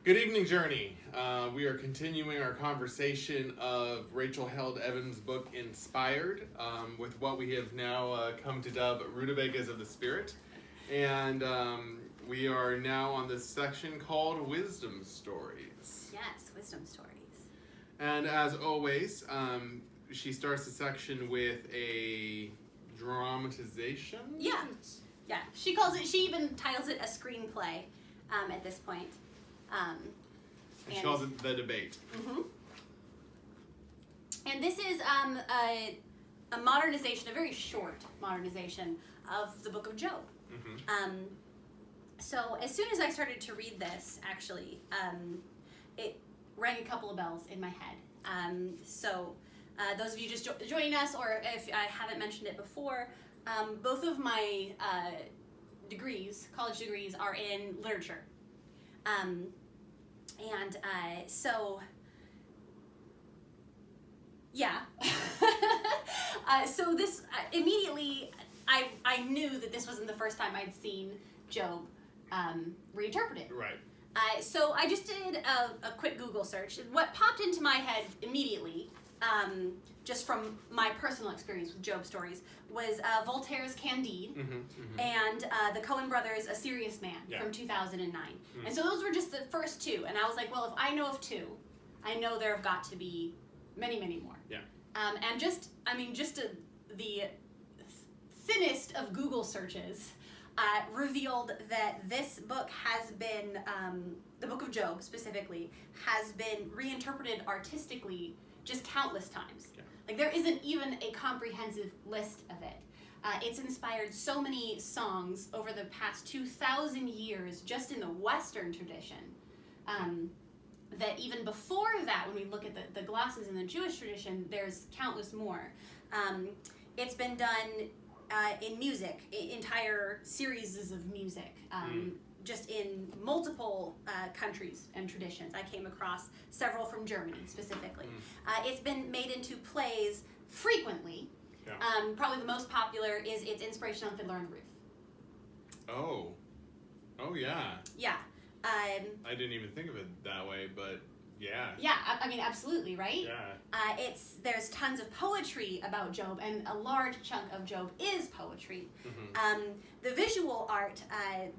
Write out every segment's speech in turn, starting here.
Good evening, Journey. We are continuing our conversation of Rachel Held Evans' book, Inspired, with what we have now come to dub Rutabagas of the Spirit. And we are now on this section called Wisdom Stories. Yes, wisdom stories. And as always, she starts the section with a dramatization? Yeah. She even titles it a screenplay at this point. And she calls it The Debate. Mm-hmm. And this is a modernization, a very short modernization of the Book of Job. Mm-hmm. So as soon as I started to read this, actually, it rang a couple of bells in my head. So those of you just joining us, or if I haven't mentioned it before, both of my college degrees, are in literature. So this immediately, I knew that this wasn't the first time I'd seen Job reinterpreted. Right. So I just did a quick Google search. What popped into my head immediately, just from my personal experience with Job stories, was Voltaire's Candide, and the Coen brothers' A Serious Man from 2009. Mm. And so those were just the first two. And I was like, well, if I know of two, I know there have got to be many, many more. Yeah. And the thinnest of Google searches revealed that this book has been, the Book of Job specifically, has been reinterpreted artistically just countless times. Yeah. Like, there isn't even a comprehensive list of it. It's inspired so many songs over the past 2,000 years just in the Western tradition, that even before that, when we look at the glosses in the Jewish tradition, there's countless more. It's been done in music, entire series of music, just in multiple countries and traditions. I came across several from Germany specifically. It's been made into plays frequently. Yeah. Probably the most popular is its inspiration on Fiddler on the Roof. Oh yeah. Yeah. I didn't even think of it that way, but yeah. Yeah, I mean, absolutely, right? Yeah. There's tons of poetry about Job, and a large chunk of Job is poetry. Mm-hmm. The visual art,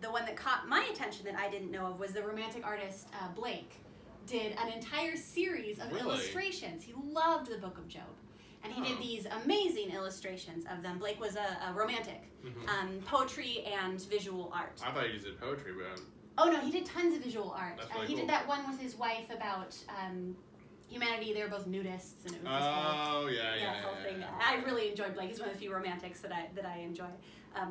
the one that caught my attention that I didn't know of, was the romantic artist Blake did an entire series of illustrations. He loved the Book of Job, and he did these amazing illustrations of them. Blake was a romantic, poetry and visual art. I thought you just did poetry, but... Oh no, he did tons of visual art. Really he cool. did that one with his wife about humanity. They were both nudists, and it was this whole thing. Yeah. I really enjoyed Blake. He's one of the few romantics that I enjoy.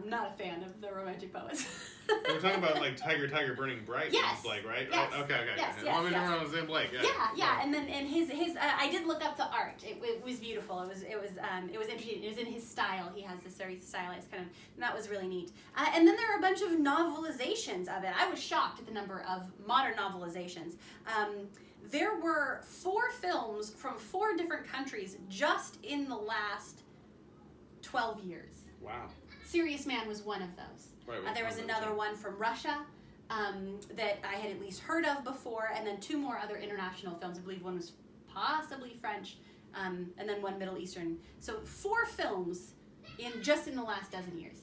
Not a fan of the romantic poets. We're talking about like Tiger Burning Bright. Yes. Blake, right? Yes. Oh, okay. Yes. I want me to run on the same Blake. Yeah. And his I did look up the art. It was beautiful. It was interesting. It was in his style. He has this very stylized kind of, and that was really neat. And then there are a bunch of novelizations of it. I was shocked at the number of modern novelizations. There were 4 films from 4 different countries just in the last 12 years. Wow. Serious Man was one of those. Right, there was another one from Russia that I had at least heard of before, and then 2 more other international films. I believe one was possibly French, and then one Middle Eastern. So 4 films just in the last dozen years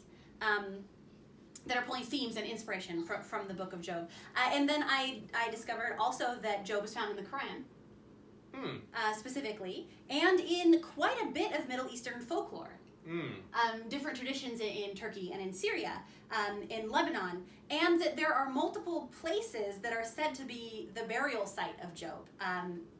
that are pulling themes and inspiration from the Book of Job. And then I discovered also that Job is found in the Quran, specifically, and in quite a bit of Middle Eastern folklore. Different traditions in Turkey and in Syria, in Lebanon, and that there are multiple places that are said to be the burial site of Job.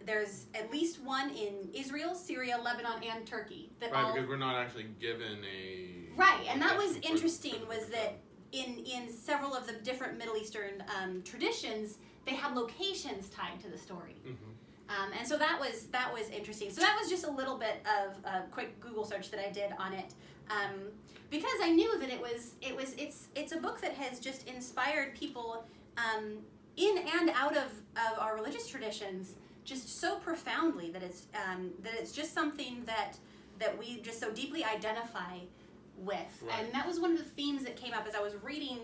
There's at least one in Israel, Syria, Lebanon, and Turkey. Because we're not actually given a... Right, and that was interesting, was that in several of the different Middle Eastern traditions, they had locations tied to the story. And so that was interesting. So that was just a little bit of a quick Google search that I did on it, because I knew that it's a book that has just inspired people in and out of our religious traditions just so profoundly that it's just something that we just so deeply identify with. Right. And that was one of the themes that came up as I was reading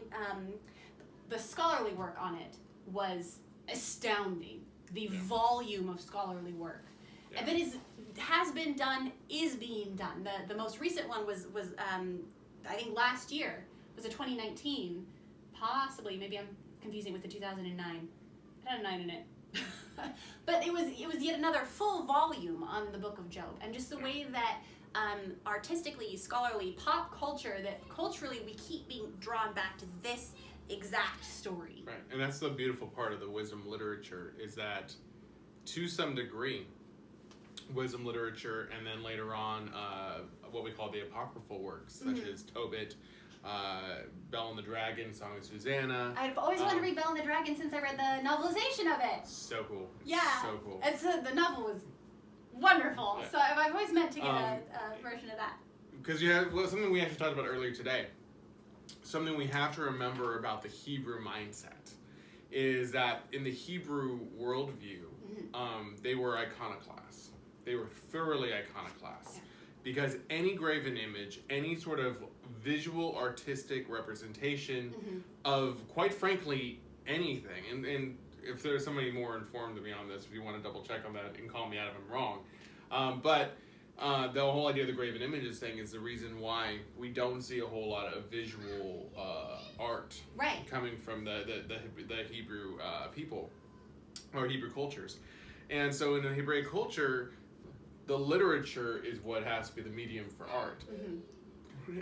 the scholarly work on it, was astounding, the Yeah. volume of scholarly work. Yeah. And that has been done, is being done. The most recent one was I think last year, was a 2019, possibly, maybe I'm confusing with the 2009. It had a 9 in it. But it was yet another full volume on the Book of Job, and just the way that artistically, scholarly, pop culture, that culturally we keep being drawn back to this exact story. Right, and that's the beautiful part of the wisdom literature, is that to some degree, wisdom literature, and then later on what we call the apocryphal works, such as Tobit, Bell and the Dragon, Song of Susanna. I've always wanted to read Bell and the Dragon since I read the novelization of it. So cool. Yeah. So cool. It's the novel was wonderful. Yeah. So I've always meant to get a version of that. Because you have something we actually talked about earlier today. Something we have to remember about the Hebrew mindset is that in the Hebrew worldview, they were iconoclasts. They were thoroughly iconoclasts. Yeah. Because any graven image, any sort of visual artistic representation of, quite frankly, anything, and if there's somebody more informed than me on this, if you want to double check on that and call me out if I'm wrong, but the whole idea of the graven images thing is the reason why we don't see a whole lot of visual art coming from the Hebrew people or Hebrew cultures. And so in the Hebraic culture, the literature is what has to be the medium for art.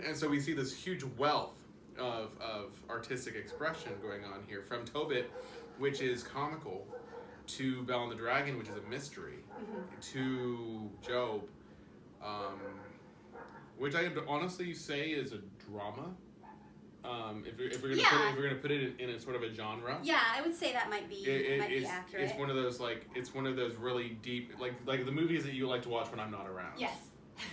And so we see this huge wealth of artistic expression going on here, from Tobit, which is comical, to Bell and the Dragon, which is a mystery, to Job, which I would honestly say is a drama. If we're gonna put it in a sort of a genre. Yeah, I would say that might be accurate. It's one of those really deep, like the movies that you like to watch when I'm not around. Yes.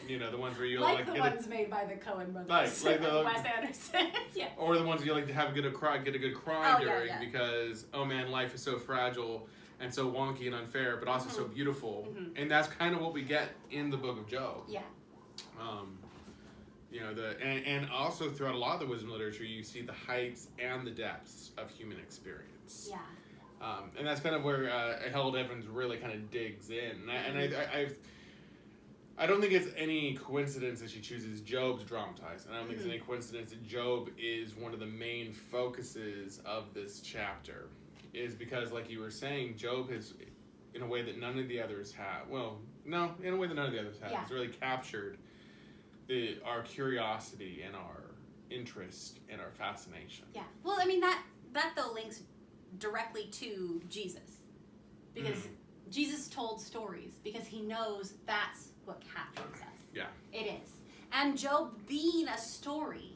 You know, the ones where you like the ones made by the Coen brothers, like the Wes Anderson. Yeah. Or the ones you like to have get a good cry during, yeah. because oh man, life is so fragile and so wonky and unfair, but also so beautiful, and that's kind of what we get in the Book of Job. Yeah. You know, and also throughout a lot of the wisdom literature, you see the heights and the depths of human experience. Yeah. And that's kind of where Harold Evans really kind of digs in, I don't think it's any coincidence that she chooses Job to dramatize, and I don't think it's any coincidence that Job is one of the main focuses of this chapter, is because, like you were saying, Job has, in a way that none of the others have, has really captured our curiosity and our interest and our fascination. Yeah. Well, I mean, that though links directly to Jesus, because Jesus told stories because he knows that's what captures us. Yeah. It is. And Job being a story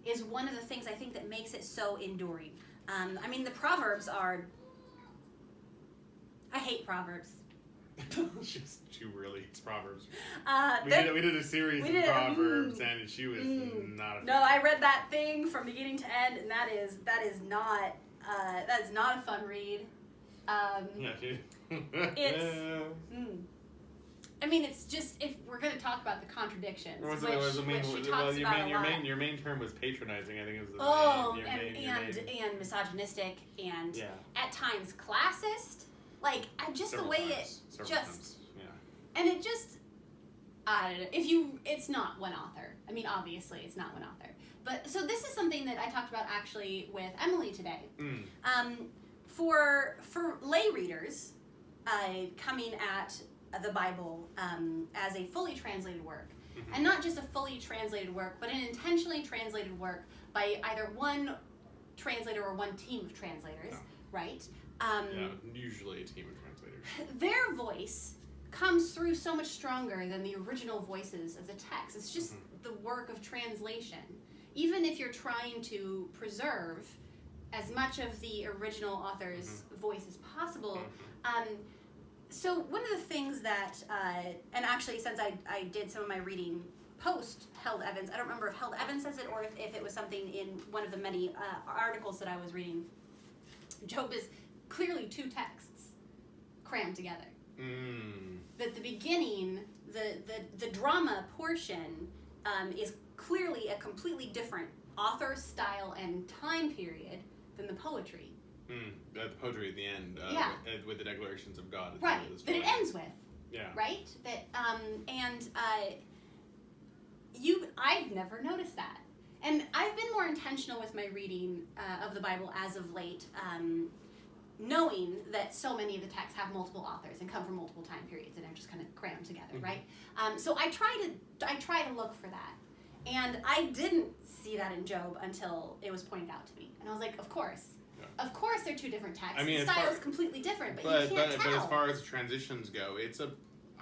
is one of the things I think that makes it so enduring. I mean, the Proverbs are... I hate Proverbs. She really hates Proverbs. We did a series of Proverbs, and she was not a fan. No, I read that thing from beginning to end, and that is not a fun read. I mean, it's just, if we're going to talk about the contradictions, which she talks about a lot. Your main term was patronizing, I think it was and misogynistic, and at times classist. Like, just the way it just... And it just... I don't know. It's not one author. I mean, obviously, it's not one author. But, so this is something that I talked about, actually, with Emily today. For lay readers, coming at the Bible as a fully translated work, and not just a fully translated work, but an intentionally translated work by either one translator or one team of translators, right? Usually a team of translators. Their voice comes through so much stronger than the original voices of the text. It's just the work of translation. Even if you're trying to preserve as much of the original author's voice as possible. So one of the things that, and actually since I did some of my reading post Held Evans, I don't remember if Held Evans says it or if it was something in one of the many articles that I was reading, Job is clearly two texts crammed together. That the beginning, the drama portion is clearly a completely different author style and time period than the poetry. The poetry at the end, with the declarations of God. At Right, the end of the that story. it ends with. Yeah. Right? That, I've never noticed that. And I've been more intentional with my reading of the Bible as of late, knowing that so many of the texts have multiple authors and come from multiple time periods and are just kind of crammed together, right? So I try to look for that. And I didn't see that in Job until it was pointed out to me. And I was like, of course. Yeah. Of course they're two different texts. I mean, the style is completely different, but you can't tell. But as far as transitions go,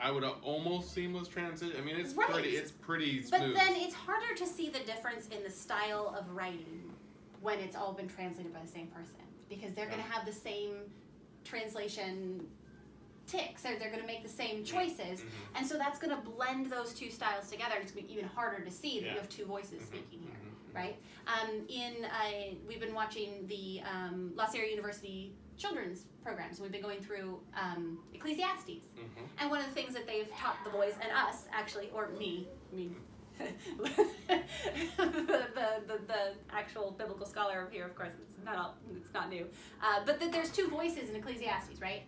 I would almost seamless transition. I mean, it's pretty smooth. But then it's harder to see the difference in the style of writing when it's all been translated by the same person, because they're going to have the same translation ticks, or they're going to make the same choices, and so that's going to blend those two styles together, and it's going to be even harder to see that you have two voices speaking here, right? We've been watching the La Sierra University children's programs, and we've been going through Ecclesiastes, and one of the things that they've taught the boys and us, actually, or me, the actual biblical scholar here, of course, it's not new, but that there's two voices in Ecclesiastes, right?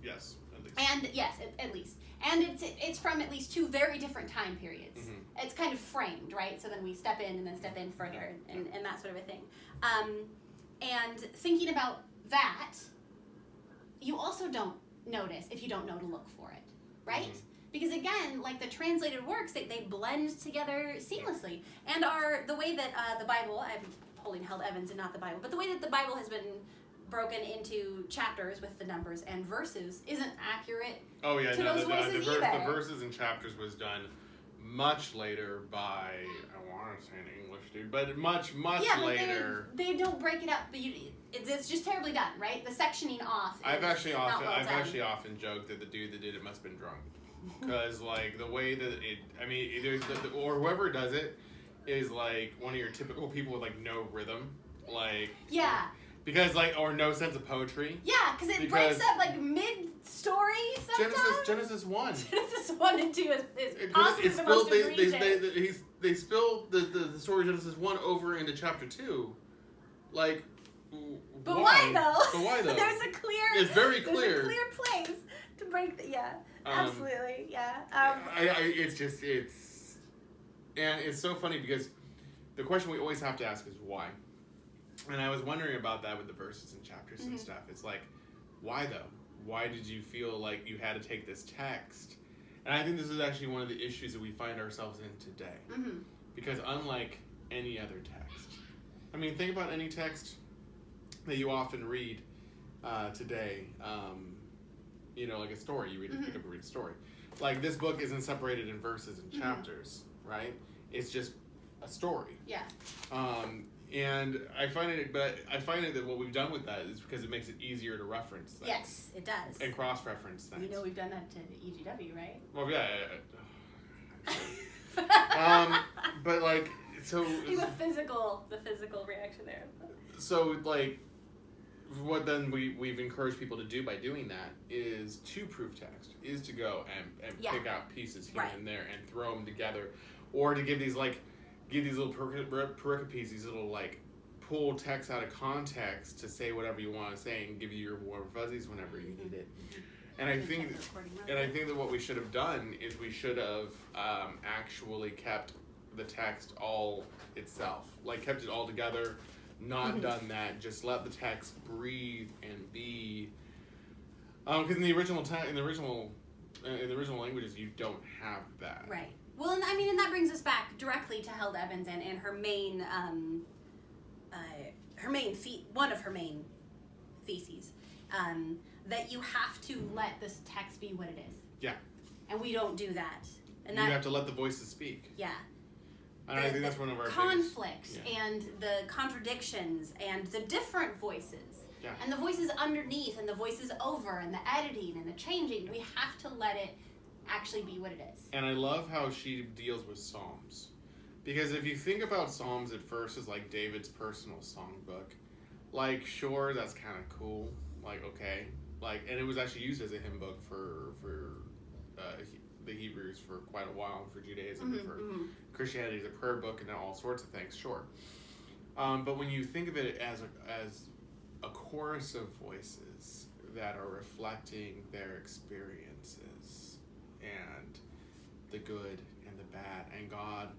Yes, at least. And yes, at least, and it's from at least two very different time periods. It's kind of framed, right? So then we step in and then step in further, and that sort of a thing. And thinking about that, you also don't notice if you don't know to look for it, right? Because again, like the translated works, they blend together seamlessly. And the way that the Bible, I'm holding Held Evans and not the Bible, but the way that the Bible has been broken into chapters with the numbers and verses isn't accurate to those voices either. The verses and chapters was done much later by, I want to say an English dude, but much later. They don't break it up, but it's just terribly done, right? The sectioning off. I've actually often joked that the dude that did it must have been drunk, because like the way that or whoever does it is like one of your typical people with like no rhythm, like because like or no sense of poetry. Yeah, because it breaks up like mid-story sometimes. Genesis 1. Genesis 1 and 2 is possibly the most egregious. They spill the story of Genesis 1 over into chapter 2. Like, but why though? But why though? It's very clear. There's a clear place to break absolutely, And it's so funny because the question we always have to ask is why. And I was wondering about that with the verses and chapters and stuff. It's like, why though? Why did you feel like you had to take this text? And I think this is actually one of the issues that we find ourselves in today. Because unlike any other text, I mean, think about any text that you often read today. Like a story. You pick up and read a story. Like this book isn't separated in verses and chapters, right? It's just a story. Yeah. And I find it that what we've done with that is because it makes it easier to reference things. Yes, it does. And cross-reference things. You know we've done that to EGW, right? Well, yeah. But like, so... The physical reaction there. So, like, what then we've encouraged people to do by doing that is to proof text, is to go and pick out pieces here and there and throw them together, or to give these little pericopes, these little like pull text out of context to say whatever you want to say and give you your warm fuzzies whenever you need it. And I think that what we should have done is we should have actually kept the text all itself, like kept it all together. Not done that. Just let the text breathe and be. Because in the original languages, you don't have that. Right. Well, and that brings us back directly to Held Evans and her main, one of her main theses, that you have to let this text be what it is. Yeah. And we don't do that. And you have to let the voices speak. Yeah. And I think that's one of our conflicts and the contradictions and the different voices and the voices underneath and the voices over and the editing and the changing. We have to let it actually be what it is. And I love how she deals with Psalms, because if you think about Psalms at first as like David's personal songbook, like sure, that's kind of cool, like okay, like, and it was actually used as a hymn book for the Hebrews for quite a while, and for Judaism, and for Christianity as a prayer book, and all sorts of things. Sure, but when you think of it as a chorus of voices that are reflecting their experiences and the good and the bad, and God,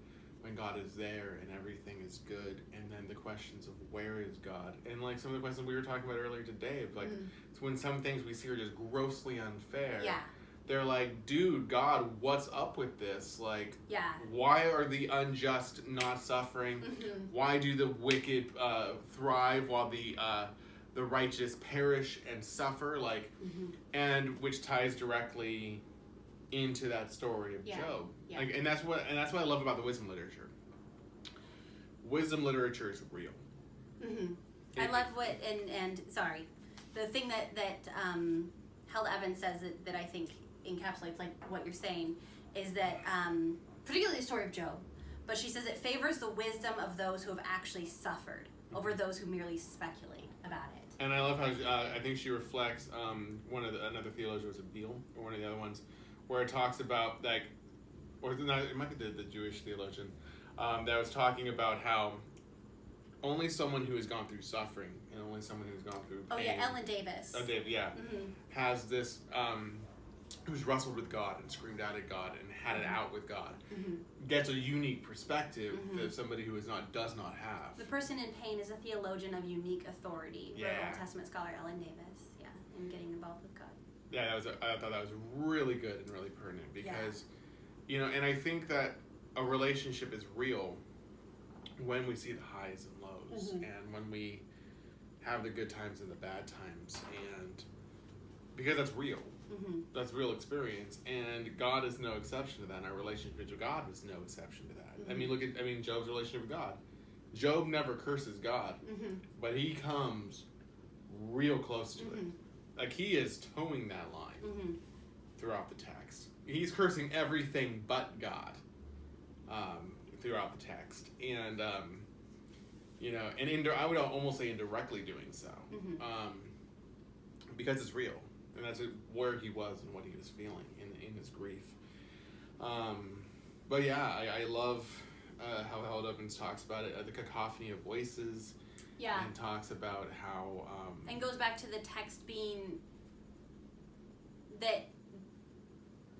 when God is there and everything is good, and then the questions of where is God, and like some of the questions we were talking about earlier today, like it's when some things we see are just grossly unfair. Yeah. They're like, dude, God, what's up with this? Like, yeah. why are the unjust not suffering? Why do the wicked thrive while the righteous perish and suffer? Like, and which ties directly into that story of Job. Yeah. Like, and that's what I love about the wisdom literature. Wisdom literature is real. I love what and sorry, the thing that Held Evans says that I think encapsulates like what you're saying is that particularly the story of Job, but she says it favors the wisdom of those who have actually suffered over those who merely speculate about it. And I love how I think she reflects another theologian, was it Beale or one of the other ones, where it talks about like, or it might be the Jewish theologian that was talking about how only someone who has gone through suffering and only someone who's gone through pain. Oh yeah, Ellen Davis. Oh, Dave, yeah, has this. Who's wrestled with God and screamed out at God and had it out with God, gets a unique perspective that somebody who does not have. The person in pain is a theologian of unique authority. Yeah. Old Testament scholar Ellen Davis. Yeah, in getting involved with God. Yeah, I thought that was really good and really pertinent because, you know, and I think that a relationship is real when we see the highs and lows and when we have the good times and the bad times, and because that's real. That's real experience, and God is no exception to that. And our relationship with God is no exception to that. I mean, Job's relationship with God. Job never curses God, but he comes real close to it. Like, he is towing that line throughout the text. He's cursing everything but God throughout the text, and you know, and I would almost say indirectly doing so, because it's real. And that's where he was and what he was feeling in his grief. But yeah, I love how Held Evans talks about it, the cacophony of voices. Yeah. And talks about how... and goes back to the text being that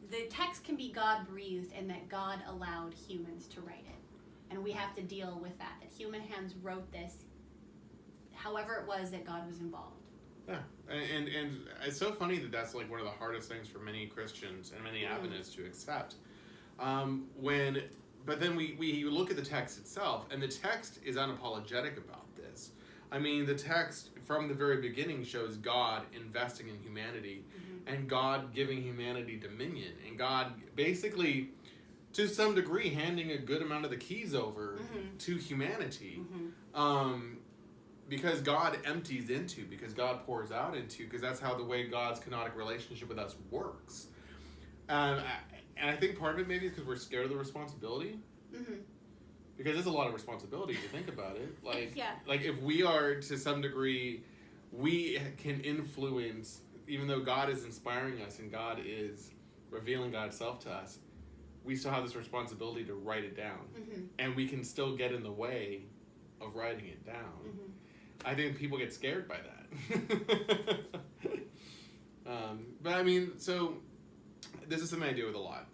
the text can be God-breathed and that God allowed humans to write it. And we have to deal with that human hands wrote this however it was that God was involved. Yeah, and it's so funny that that's like one of the hardest things for many Christians and many Adventists to accept. But then we look at the text itself, and the text is unapologetic about this. I mean, the text from the very beginning shows God investing in humanity, and God giving humanity dominion, and God basically, to some degree, handing a good amount of the keys over to humanity. Because God empties into, because God pours out into, because that's how the way God's canonic relationship with us works. And I think part of it maybe is because we're scared of the responsibility. Because there's a lot of responsibility to think about it. Like, like if we are, to some degree, we can influence, even though God is inspiring us and God is revealing God's self to us, we still have this responsibility to write it down. And we can still get in the way of writing it down. I think people get scared by that. But I mean, so this is something I deal with a lot.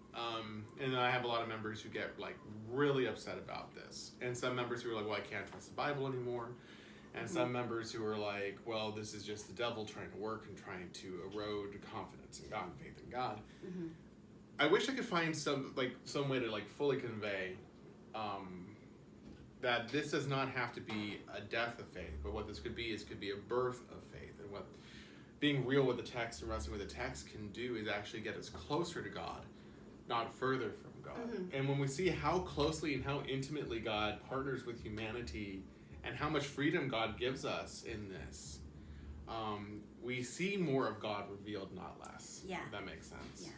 And I have a lot of members who get like really upset about this. And some members who are like, well, I can't trust the Bible anymore. And some members who are like, well, this is just the devil trying to work and trying to erode confidence in God and faith in God. I wish I could find some way to like fully convey that this does not have to be a death of faith, but what this could be a birth of faith. And what being real with the text and wrestling with the text can do is actually get us closer to God, not further from God. And when we see how closely and how intimately God partners with humanity and how much freedom God gives us in this, we see more of God revealed, not less. Yeah. If that makes sense. Yeah.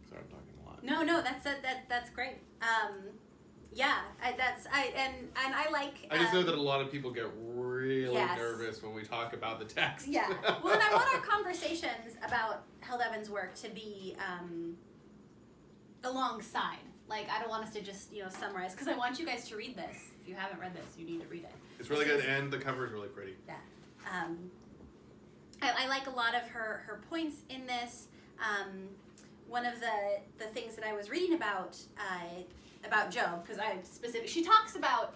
Sorry, I'm talking a lot. No, that's great. Yeah, I like. I just know that a lot of people get really nervous when we talk about the text. Yeah. Well, and I want our conversations about Held Evans' work to be alongside. Like, I don't want us to just summarize, because I want you guys to read this. If you haven't read this, you need to read it. It's really good, and the cover is really pretty. Yeah. I like a lot of her points in this. One of the things that I was reading about Job, because she talks about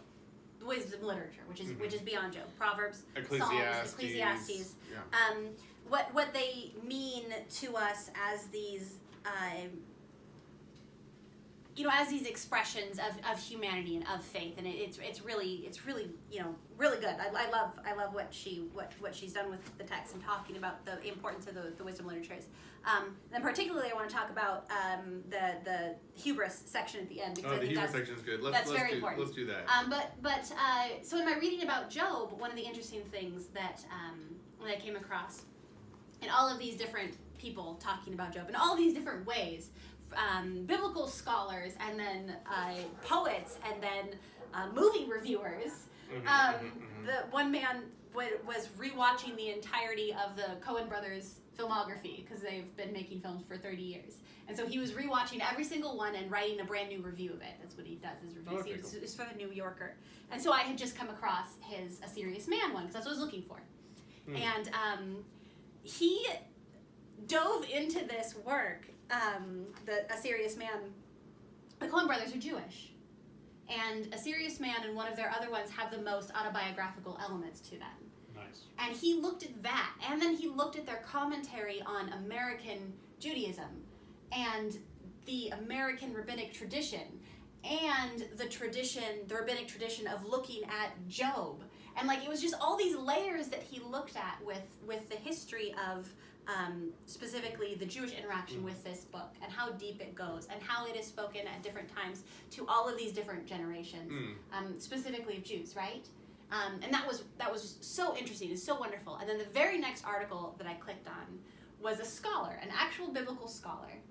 wisdom literature, which is beyond Job, Proverbs, Psalms, Ecclesiastes. Yeah. What they mean to us as these as these expressions of humanity and of faith, and it's really really good. I love what she's done with the text and talking about the importance of the wisdom literatures. Then particularly I want to talk about the hubris section at the end, because the hubris section is good. Let's very important. Let's do that. But so in my reading about Job, one of the interesting things that I came across in all of these different people talking about Job in all of these different ways, biblical scholars, and then poets, and then movie reviewers. The one man was rewatching the entirety of the Coen brothers filmography, because they've been making films for 30 years, and so he was rewatching every single one and writing a brand new review of it. That's what he does, his reviews. Okay, Cool. It's for the New Yorker, and so I had just come across his A Serious Man one, because that's what I was looking for. And he dove into this work. A Serious Man, the Coen brothers are Jewish, and A Serious Man and one of their other ones have the most autobiographical elements to them. Nice. And he looked at that, and then he looked at their commentary on American Judaism and the American rabbinic tradition, and the rabbinic tradition of looking at Job. And like, it was just all these layers that he looked at with the history of specifically the Jewish interaction with this book, and how deep it goes, and how it is spoken at different times to all of these different generations, specifically of Jews, right? And that was so interesting and so wonderful. And then the very next article that I clicked on was a scholar, an actual biblical scholar,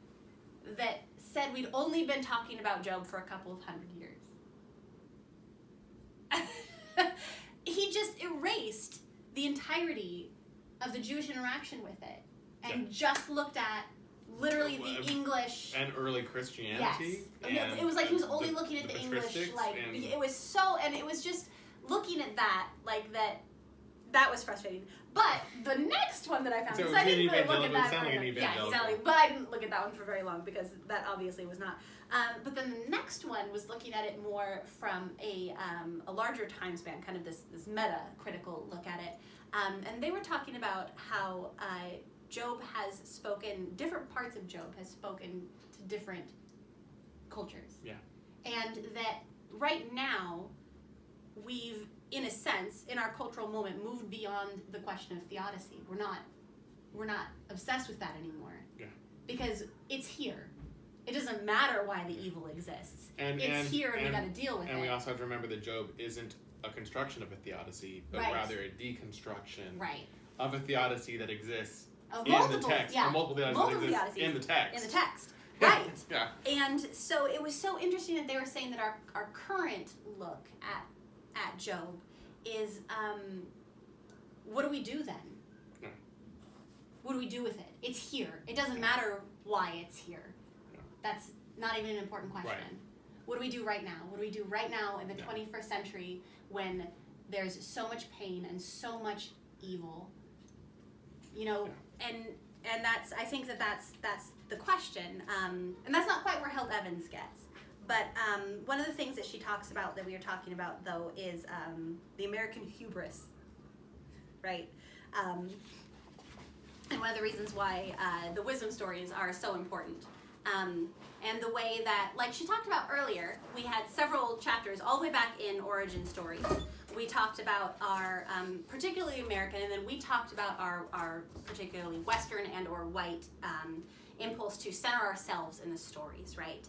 that said we'd only been talking about Job for a couple of hundred years. He just erased the entirety of the Jewish interaction with it, and just looked at literally the English and early Christianity. Yes, it was like he was only looking at the English, like it was so, and it was just looking at that, like that was frustrating. But the next one that I found, because I didn't really look at that. Exactly. But I didn't look at that one for very long, because that obviously was not. But then the next one was looking at it more from a larger time span, kind of this meta critical look at it. And they were talking about how Job has spoken, different parts of Job has spoken to different cultures. Yeah. And that right now, we've, in a sense, in our cultural moment, moved beyond the question of theodicy. We're not obsessed with that anymore. Yeah. Because it's here. It doesn't matter why the evil exists. It's here, and we got to deal with it. And we also have to remember that Job isn't a construction of a theodicy, but rather a deconstruction of a theodicy that exists in the text. Yeah. Or multiple theodicies that exist in the text. In the text. Right. Yeah. And so it was so interesting that they were saying that our current look at Job is, what do we do then? Yeah. What do we do with it? It's here. It doesn't matter why it's here. Yeah. That's not even an important question. Right. What do we do right now? What do we do right now in the 21st century when there's so much pain and so much evil? And that's, I think that's the question. And that's not quite where Held Evans gets. But one of the things that she talks about, that we are talking about, though, is the American hubris, right? And one of the reasons why the wisdom stories are so important. And the way that, like she talked about earlier, we had several chapters all the way back in Origin Stories. We talked about our particularly American, and then we talked about our particularly Western and or white impulse to center ourselves in the stories, right?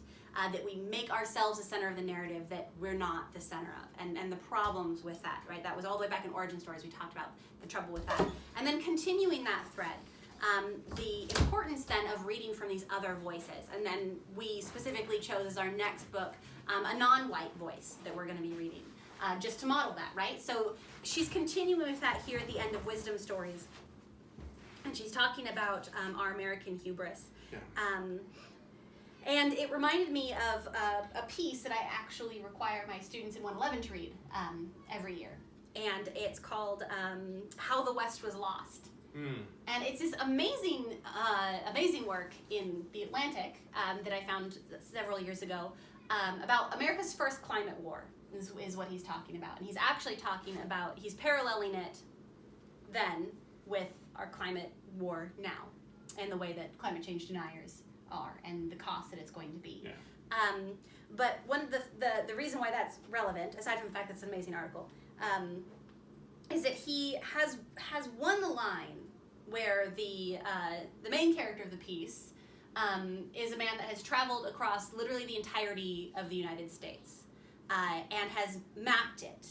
That we make ourselves the center of the narrative that we're not the center of, and the problems with that, right? That was all the way back in Origin Stories. We talked about the trouble with that. And then continuing that thread, the importance then of reading from these other voices. And then we specifically chose as our next book a non-white voice that we're going to be reading, just to model that, right? So she's continuing with that here at the end of Wisdom Stories. And she's talking about our American hubris. Yeah. And it reminded me of a piece that I actually require my students in 111 to read every year. and it's called How the West Was Lost. And it's this amazing work in The Atlantic that I found several years ago about America's first climate war is what he's talking about. And he's actually talking about, he's paralleling it then with our climate war now and the way that climate change deniers are and the cost that it's going to be. Yeah. But one of the reason why that's relevant, aside from the fact that it's an amazing article, is that he has one line where the main character of the piece is a man that has traveled across literally the entirety of the United States and has mapped it.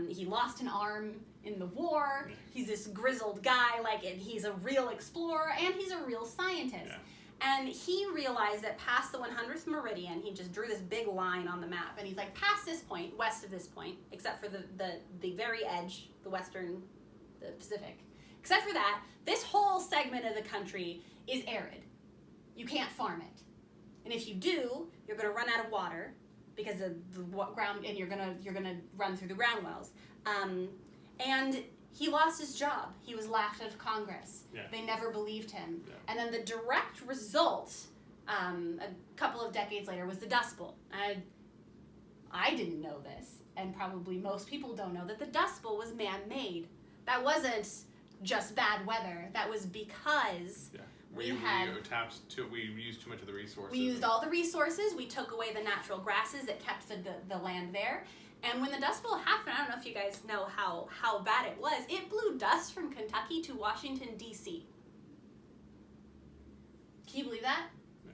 He lost an arm in the war. He's this grizzled guy, he's a real explorer, and he's a real scientist. Yeah. And he realized that past the 100th meridian, he just drew this big line on the map, and he's like, past this point, west of this point, except for the very edge, the Pacific, except for that, this whole segment of the country is arid. You can't farm it. And if you do, you're going to run out of water because of the ground, and you're gonna run through the ground wells. And he lost his job. He was laughed out of Congress. Yeah. They never believed him. Yeah. And then the direct result, a couple of decades later, was the Dust Bowl. I didn't know this, and probably most people don't know, that the Dust Bowl was man-made. That wasn't just bad weather. That was because we used too much of the resources. We used all the resources. We took away the natural grasses that kept the land there. And when the Dust Bowl happened, I don't know if you guys know how bad it was. It blew dust from Kentucky to Washington, D.C. Can you believe that? Yeah.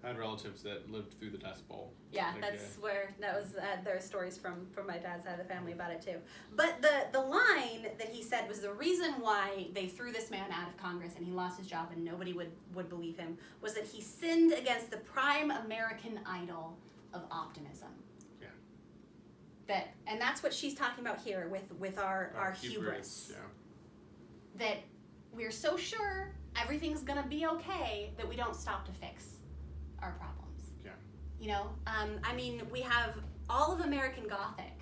I had relatives that lived through the Dust Bowl. Yeah, there are stories from my dad's side of the family about it too. But the line that he said was the reason why they threw this man out of Congress and he lost his job and nobody would believe him was that he sinned against the prime American idol of optimism. And that's what she's talking about here with our hubris. Yeah. That we're so sure everything's gonna be okay that we don't stop to fix our problems. Yeah. You know, I mean, we have all of American Gothic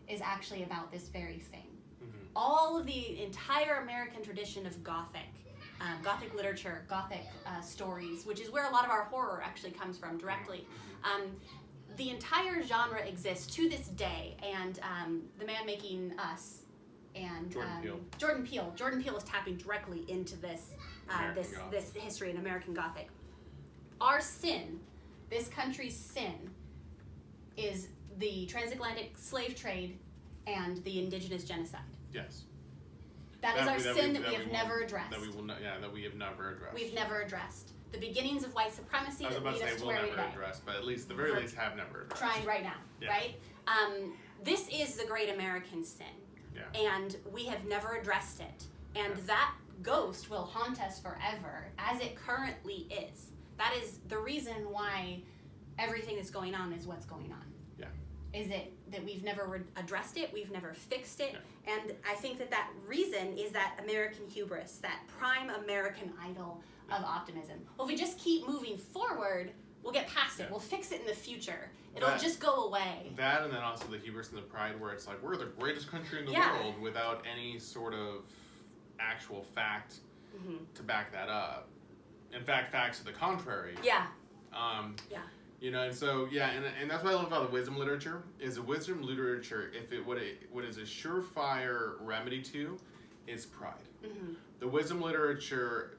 is actually about this very thing. Mm-hmm. All of the entire American tradition of Gothic literature, Gothic stories, which is where a lot of our horror actually comes from directly. Mm-hmm. The entire genre exists to this day, and the man making Us and Jordan Peele is tapping directly into this this history in American Gothic. Our sin, this country's sin, is the transatlantic slave trade and the indigenous genocide. Yes. That is our sin that we have never addressed. That we have never addressed. We've never addressed. The beginnings of white supremacy that lead us to where we are. Address, but at least the very least have never addressed. Trying right now, right? This is the great American sin, and we have never addressed it. And that ghost will haunt us forever, as it currently is. That is the reason why everything that's going on is what's going on. Yeah. Is it that we've never addressed it, we've never fixed it, and I think that reason is that American hubris, that prime American idol of optimism. Well, if we just keep moving forward, we'll get past it. We'll fix it in the future. It'll just go away. That, and then also the hubris and the pride where it's like, we're the greatest country in the world without any sort of actual fact to back that up. In fact, facts to the contrary. Yeah. You know, and so, and that's what I love about the wisdom literature, is the wisdom literature, what is a surefire remedy to is pride. Mm-hmm. The wisdom literature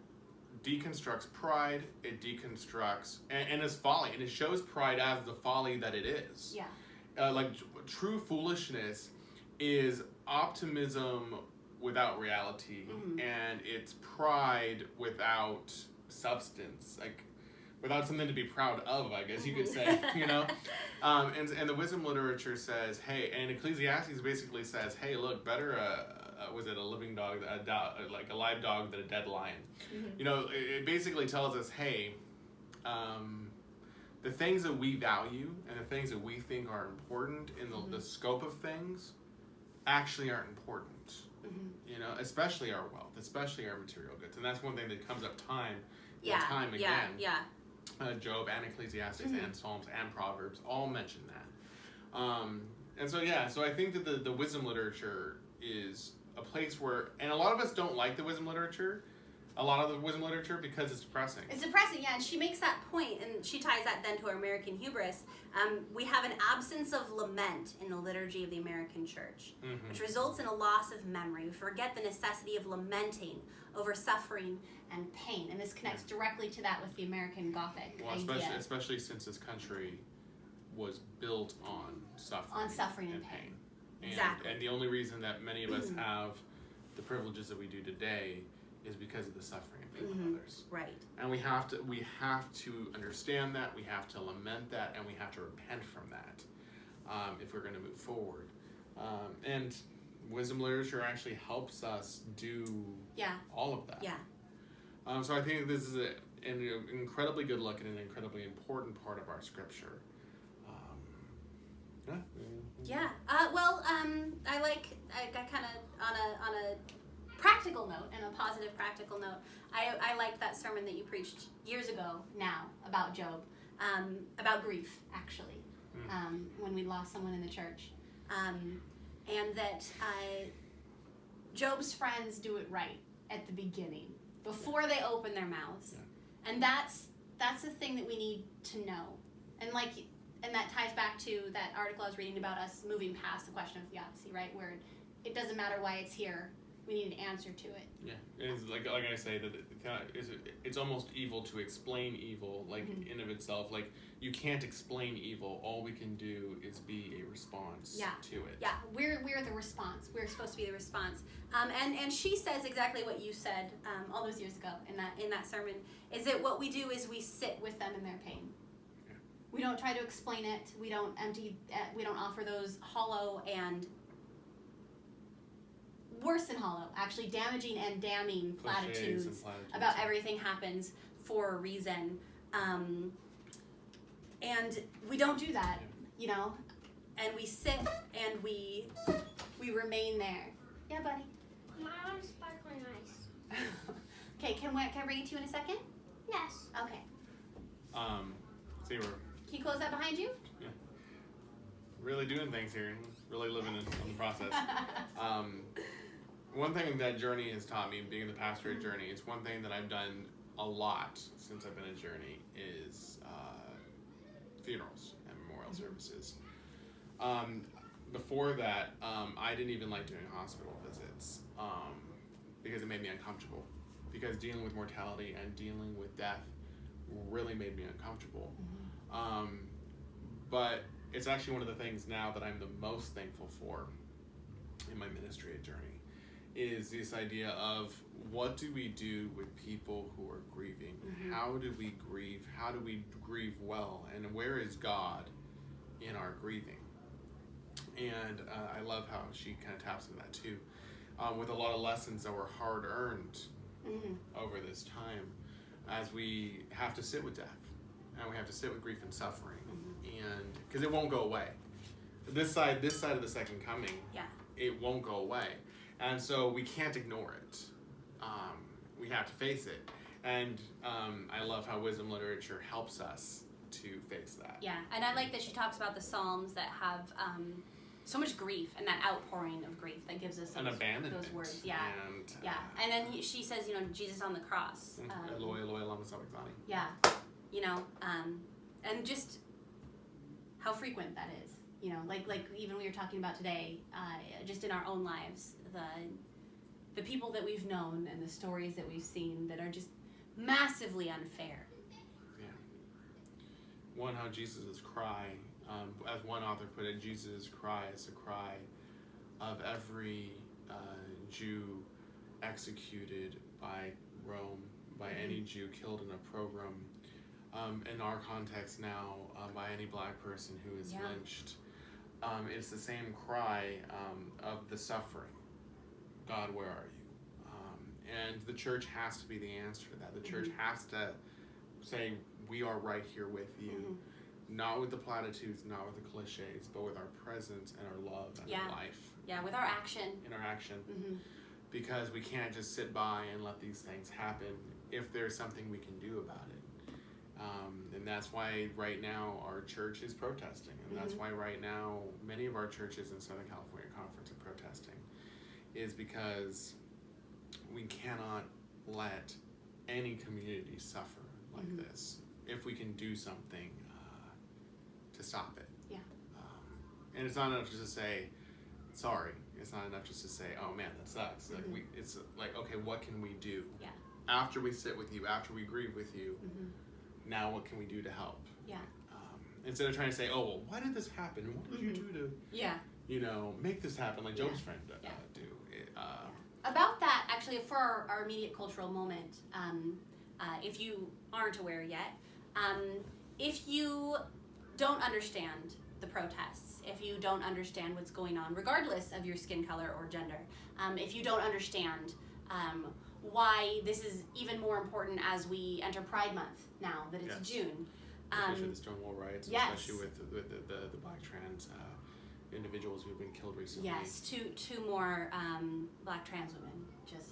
deconstructs pride, it deconstructs, and it's folly, and it shows pride as the folly that it is. Yeah. True foolishness is optimism without reality, and it's pride without substance, without something to be proud of, I guess you could say, you know? And the wisdom literature says, hey, and Ecclesiastes basically says, hey, look, better was it a living dog, a live dog than a dead lion? Mm-hmm. You know, it basically tells us, hey, the things that we value and the things that we think are important in the scope of things actually aren't important. Mm-hmm. You know, especially our wealth, especially our material goods. And that's one thing that comes up time and time again. Job and Ecclesiastes and Psalms and Proverbs all mention that. And so I think that the wisdom literature is a place where, and a lot of us don't like the wisdom literature, because it's depressing. It's depressing, yeah, and she makes that point, and she ties that then to our American hubris. We have an absence of lament in the liturgy of the American church, which results in a loss of memory. We forget the necessity of lamenting over suffering and pain, and this connects directly to that with the American Gothic idea. Especially since this country was built on suffering and pain. Exactly. And the only reason that many of us have the privileges that we do today is because of the suffering and pain of others. Right. And we have to understand that, we have to lament that, and we have to repent from that if we're going to move forward. And wisdom literature actually helps us do all of that. Yeah. So I think this is an incredibly good look at an incredibly important part of our scripture. Yeah. I kind of on a practical note and a positive practical note. I liked that sermon that you preached years ago now about Job, about grief actually, when we lost someone in the church, and that Job's friends do it right at the beginning before they open their mouths, and that's the thing that we need to know, and that ties back to that article I was reading about us moving past the question of theodicy, right? Where it doesn't matter why it's here. We need an answer to it. Yeah, it's like I say that it's almost evil to explain evil, in of itself. Like, you can't explain evil. All we can do is be a response to it. Yeah, we're the response. We're supposed to be the response. And she says exactly what you said all those years ago in that sermon. Is that what we do is we sit with them in their pain. Yeah. We don't try to explain it. We don't offer those hollow and worse than hollow, actually damaging and damning platitudes about everything happens for a reason. And we don't do that, and we sit and we remain there. Yeah, buddy? My own sparkling ice. Okay, can I bring it to you in a second? Yes. Okay. See, Can you close that behind you? Yeah. Really doing things here. Really living in the process. One thing that journey has taught me, being the pastorate journey, it's one thing that I've done a lot since I've been a journey is funerals and memorial services. Before that, I didn't even like doing hospital visits because it made me uncomfortable. Because dealing with mortality and dealing with death really made me uncomfortable. But it's actually one of the things now that I'm the most thankful for in my ministry at Journey is this idea of what do we do with people who are grieving? How do we grieve? How do we grieve well? And where is God in our grieving? And I love how she kind of taps into that too, with a lot of lessons that were hard earned over this time, as we have to sit with death and we have to sit with grief and suffering, and because it won't go away. This side of the second coming, it won't go away, and so we can't ignore it. We have to face it, and I love how wisdom literature helps us to face that. Yeah, and I like that she talks about the Psalms that have so much grief and that outpouring of grief that gives us those words. And then she says, Jesus on the cross. Eloi, Eloi, lama sabachthani. Yeah, and just how frequent that is. Like even we were talking about today, just in our own lives, the people that we've known and the stories that we've seen that are just massively unfair. Yeah. One, how Jesus' cry, as one author put it, Jesus' cry is the cry of every Jew executed by Rome, by any Jew killed in a pogrom. In our context now, by any black person who is lynched. It's the same cry of the suffering. God, where are you? And the church has to be the answer to that. The church has to say, we are right here with you. Not with the platitudes, not with the cliches, but with our presence and our love and our life. Yeah, with our action. In our action. Because we can't just sit by and let these things happen if there's something we can do about it. And that's why right now our church is protesting. And that's why right now many of our churches in Southern California Conference are protesting, is because we cannot let any community suffer like this if we can do something to stop it. Yeah. And it's not enough just to say, sorry. It's not enough just to say, oh man, that sucks. Like it's like, okay, what can we do? Yeah. After we sit with you, after we grieve with you, now what can we do to help? Yeah. Instead of trying to say, oh, well, why did this happen? And what did you do to, you know, make this happen, like Job's friend do? About that, actually, for our immediate cultural moment, if you aren't aware yet, if you don't understand the protests, if you don't understand what's going on, regardless of your skin color or gender, if you don't understand why this is even more important as we enter Pride Month now that it's June. Especially with the Stonewall riots, especially with the black trans individuals who've been killed recently. Yes, two more black trans women. Just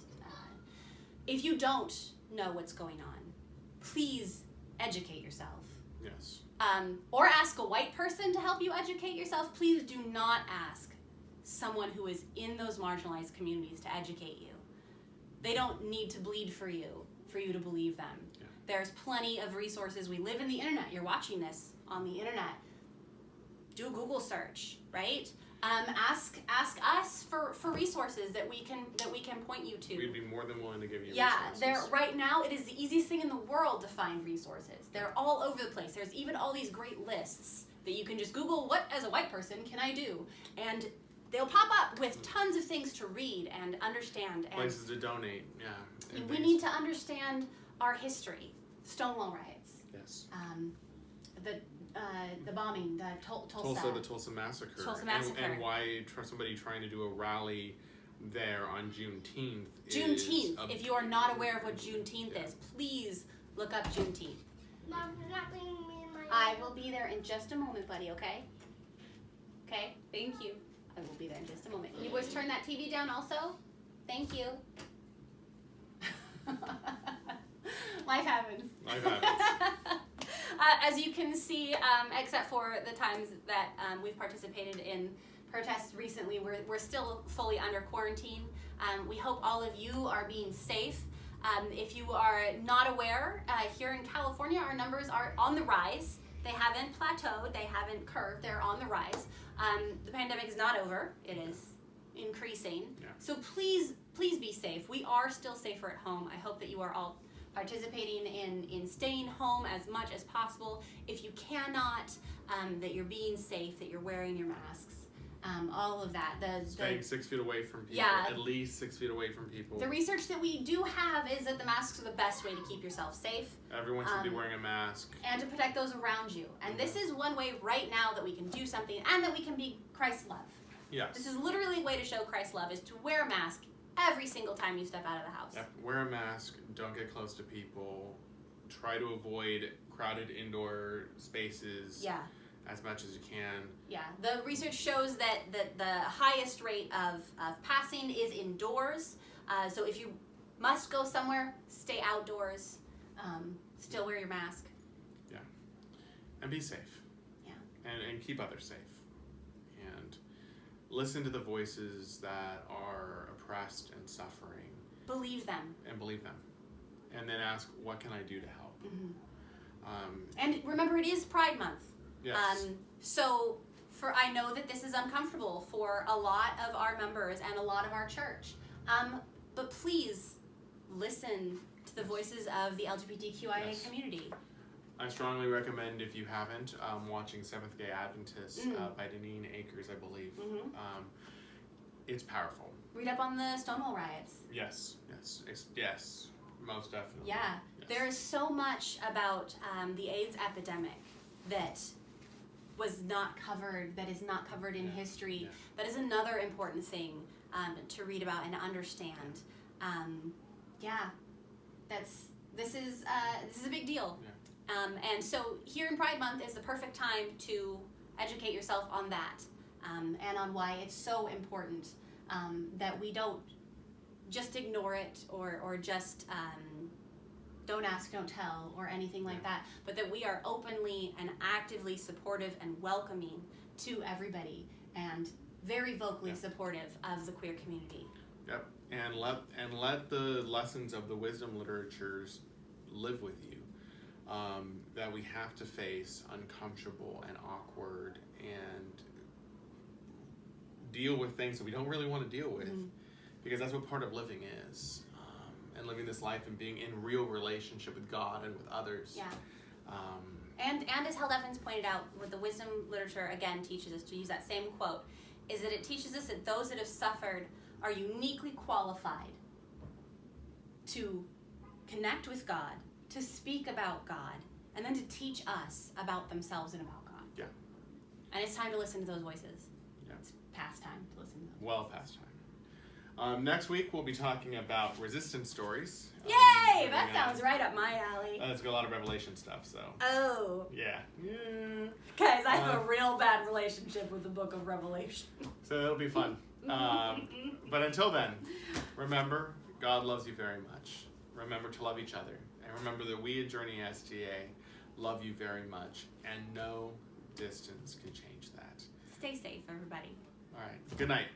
if you don't know what's going on, please educate yourself. Yes. Or ask a white person to help you educate yourself. Please do not ask someone who is in those marginalized communities to educate you. They don't need to bleed for you to believe them. Yeah. There's plenty of resources. We live in the internet. You're watching this on the internet. Do a Google search, right? Ask us for resources that we can point you to. We'd be more than willing to give you resources. Right now it is the easiest thing in the world to find resources. They're all over the place. There's even all these great lists that you can just Google, what as a white person can I do? And they'll pop up with tons of things to read and understand. And places to donate, yeah. We need to understand our history. Stonewall riots. Yes. The bombing, the Tulsa massacre. And why somebody trying to do a rally there on Juneteenth. If you are not aware of what Juneteenth is, please look up Juneteenth. Mom, you're not bringing me in my... I will be there in just a moment, buddy, okay? Okay, thank you. I will be there in just a moment. Can you boys turn that TV down also? Thank you. Life happens. Life happens. As you can see, except for the times that we've participated in protests recently, we're still fully under quarantine. We hope all of you are being safe. If you are not aware, here in California, our numbers are on the rise. They haven't plateaued, they haven't curved, they're on the rise. The pandemic is not over, it is increasing. Yeah. So please be safe. We are still safer at home. I hope that you are all participating in staying home as much as possible. If you cannot, that you're being safe, that you're wearing your masks, all of that. Staying 6 feet away from people, at least 6 feet away from people. The research that we do have is that the masks are the best way to keep yourself safe. Everyone should be wearing a mask. And to protect those around you. And this is one way right now that we can do something and that we can be Christ's love. Yes. This is literally a way to show Christ's love, is to wear a mask every single time you step out of the house. Yep. Wear a mask, don't get close to people, try to avoid crowded indoor spaces as much as you can. Yeah, the research shows that the highest rate of passing is indoors. So if you must go somewhere, stay outdoors, still wear your mask. Yeah, and be safe. Yeah. And keep others safe. And listen to the voices that are oppressed and suffering. Believe them. And then ask, what can I do to help? And remember, it is Pride Month. Yes. So I know that this is uncomfortable for a lot of our members and a lot of our church. But please listen to the voices of the LGBTQIA community. I strongly recommend, if you haven't, watching Seventh Day Adventist by Deneen Akers, I believe. It's powerful. Read up on the Stonewall riots. Yes, most definitely. Yeah, there is so much about the AIDS epidemic that was not covered, that is not covered in history. Yeah. That is another important thing to read about and understand. This is a big deal. Yeah. And so here in Pride Month is the perfect time to educate yourself on that and on why it's so important that we don't just ignore it or just don't ask, don't tell, or anything like that, but that we are openly and actively supportive and welcoming to everybody, and very vocally supportive of the queer community. Yep, and let the lessons of the wisdom literatures live with you. That we have to face uncomfortable and awkward and deal with things that we don't really want to deal with, because that's what part of living is, and living this life and being in real relationship with God and with others. Yeah. And as Held Evans pointed out, what the wisdom literature again teaches us, to use that same quote, is that it teaches us that those that have suffered are uniquely qualified to connect with God, to speak about God, and then to teach us about themselves and about God. Yeah. And it's time to listen to those voices. Yeah. It's past time to listen to them. Well past time. Next week we'll be talking about resistance stories. Yay! That sounds right up my alley. It's got a lot of Revelation stuff, so. Oh. Yeah. Guys, I have a real bad relationship with the book of Revelation. So it'll be fun. But until then, remember, God loves you very much. Remember to love each other. And remember that we at Journey STA love you very much. And no distance can change that. Stay safe, everybody. All right. Good night.